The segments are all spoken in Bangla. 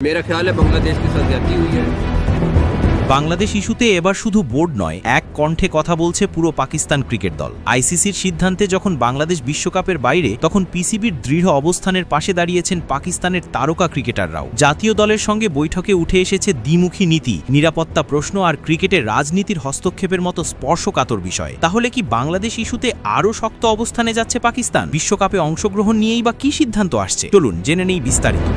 मेरा ख्याल है बांग्लादेश के साथ ज्यादती हुई है। বাংলাদেশ ইস্যুতে এবার শুধু বোর্ড নয়, এক কণ্ঠে কথা বলছে পুরো পাকিস্তান ক্রিকেট দল। আইসিসির সিদ্ধান্তে যখন বাংলাদেশ বিশ্বকাপের বাইরে, তখন পিসিবির দৃঢ় অবস্থানের পাশে দাঁড়িয়েছেন পাকিস্তানের তারকা ক্রিকেটাররাও। জাতীয় দলের সঙ্গে বৈঠকে উঠে এসেছে দ্বিমুখী নীতি, নিরাপত্তা প্রশ্ন আর ক্রিকেটের রাজনীতির হস্তক্ষেপের মতো স্পর্শকাতর বিষয়। তাহলে কি বাংলাদেশ ইস্যুতে আরও শক্ত অবস্থানে যাচ্ছে পাকিস্তান? বিশ্বকাপে অংশগ্রহণ নিয়েই বা কী সিদ্ধান্ত আসছে? চলুন জেনে নেই বিস্তারিত।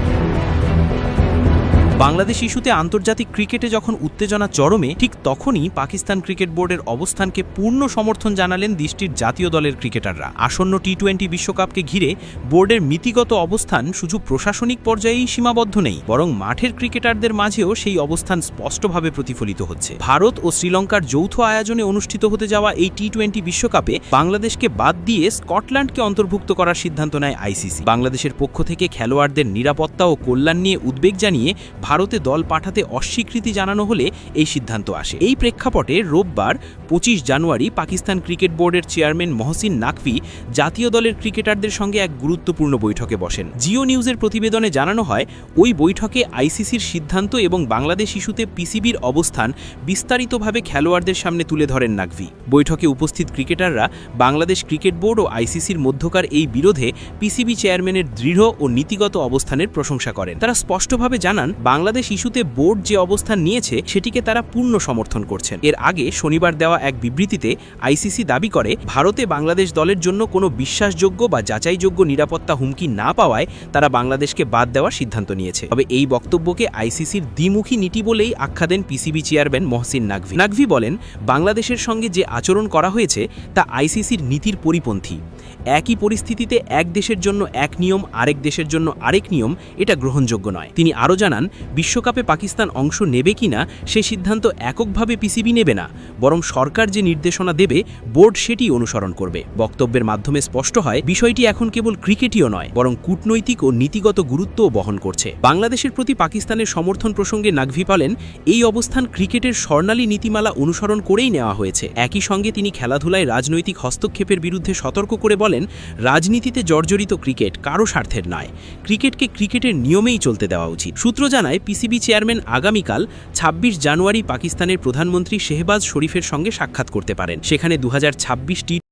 বাংলাদেশ ইস্যুতে আন্তর্জাতিক ক্রিকেটে যখন উত্তেজনা চরমে, ঠিক তখনই পাকিস্তান ক্রিকেট বোর্ডের অবস্থানকে পূর্ণ সমর্থন জানালেন দেশটির জাতীয় দলের ক্রিকেটাররা। আসন্ন টি-20 বিশ্বকাপকে ঘিরে বোর্ডের নীতিগত অবস্থান শুধু প্রশাসনিক পর্যায়েই সীমাবদ্ধ নেই, বরং মাঠের ক্রিকেটারদের মাঝেও সেই অবস্থান স্পষ্টভাবে প্রতিফলিত হচ্ছে। ভারত ও শ্রীলঙ্কার যৌথ আয়োজনে অনুষ্ঠিত হতে যাওয়া এই টি-20 বিশ্বকাপে বাংলাদেশকে বাদ দিয়ে স্কটল্যান্ডকে অন্তর্ভুক্ত করার সিদ্ধান্ত নেয় আইসিসি। বাংলাদেশের পক্ষ থেকে খেলোয়াড়দের নিরাপত্তা ও কল্যাণ নিয়ে উদ্বেগ জানিয়ে ভারতে দল পাঠাতে অস্বীকৃতি জানানো হলে এই সিদ্ধান্ত আসে। এই প্রেক্ষাপটে রোববার 25 জানুয়ারি পাকিস্তান ক্রিকেট বোর্ডের চেয়ারম্যান মহসিন নাকভি জাতীয় দলের ক্রিকেটারদের সঙ্গে এক গুরুত্বপূর্ণ বৈঠকে বসেন। জিও নিউজের প্রতিবেদনে জানানো হয়, ওই বৈঠকে আইসিসির সিদ্ধান্ত এবং বাংলাদেশ ইস্যুতে পিসিবির অবস্থান বিস্তারিতভাবে খেলোয়াড়দের সামনে তুলে ধরেন নাকভি। বৈঠকে উপস্থিত ক্রিকেটাররা বাংলাদেশ ক্রিকেট বোর্ড ও আইসিসির মধ্যকার এই বিরোধে পিসিবি চেয়ারম্যানের দৃঢ় ও নীতিগত অবস্থানের প্রশংসা করেন। তারা স্পষ্টভাবে জানান, বাংলাদেশ ইস্যুতে বোর্ড যে অবস্থান নিয়েছে সেটিকে তারা পূর্ণ সমর্থন করছেন। এর আগে শনিবার দেওয়া এক বিবৃতিতে আইসিসি দাবি করে, ভারতে বাংলাদেশ দলের জন্য কোনো বিশ্বাসযোগ্য বা যাচাইযোগ্য নিরাপত্তা হুমকি না পাওয়ায় তারা বাংলাদেশকে বাদ দেওয়ার সিদ্ধান্ত নিয়েছে। তবে এই বক্তব্যকে আইসিসির দ্বিমুখী নীতি বলেই আখ্যা দেন পিসিবি চেয়ারম্যান মহসিন নাকভি। নাকভি বলেন, বাংলাদেশের সঙ্গে যে আচরণ করা হয়েছে তা আইসিসির নীতির পরিপন্থী। একই পরিস্থিতিতে এক দেশের জন্য এক নিয়ম, আরেক দেশের জন্য আরেক নিয়ম, এটা গ্রহণযোগ্য নয়। তিনি আরও জানান, বিশ্বকাপে পাকিস্তান অংশ নেবে কিনা সে সিদ্ধান্ত এককভাবে পিসিবি নেবে না, বরং সরকার যে নির্দেশনা দেবে বোর্ড সেটি অনুসরণ করবে। বক্তব্যের মাধ্যমে স্পষ্ট হয়, বিষয়টি এখন কেবল ক্রিকেটীয় নয়, বরং কূটনৈতিক ও নীতিগত গুরুত্বও বহন করছে। বাংলাদেশের প্রতি পাকিস্তানের সমর্থন প্রসঙ্গে নাকভি বলেন, এই অবস্থান ক্রিকেটের স্বর্ণালী নীতিমালা অনুসরণ করেই নেওয়া হয়েছে। একই সঙ্গে তিনি খেলাধুলায় রাজনৈতিক হস্তক্ষেপের বিরুদ্ধে সতর্ক করে বলেন, রাজনীতিতে জর্জরিত ক্রিকেট কারো স্বার্থের নয়, ক্রিকেটকে ক্রিকেটের নিয়মেই চলতে দেওয়া উচিত। সূত্র জানায়, পিসিবি চেয়ারম্যান আগামীকাল 26 জানুয়ারি পাকিস্তানের প্রধানমন্ত্রী শেহবাজ শরীফের সঙ্গে সাক্ষাৎ করতে পারেন। সেখানে 2026 টি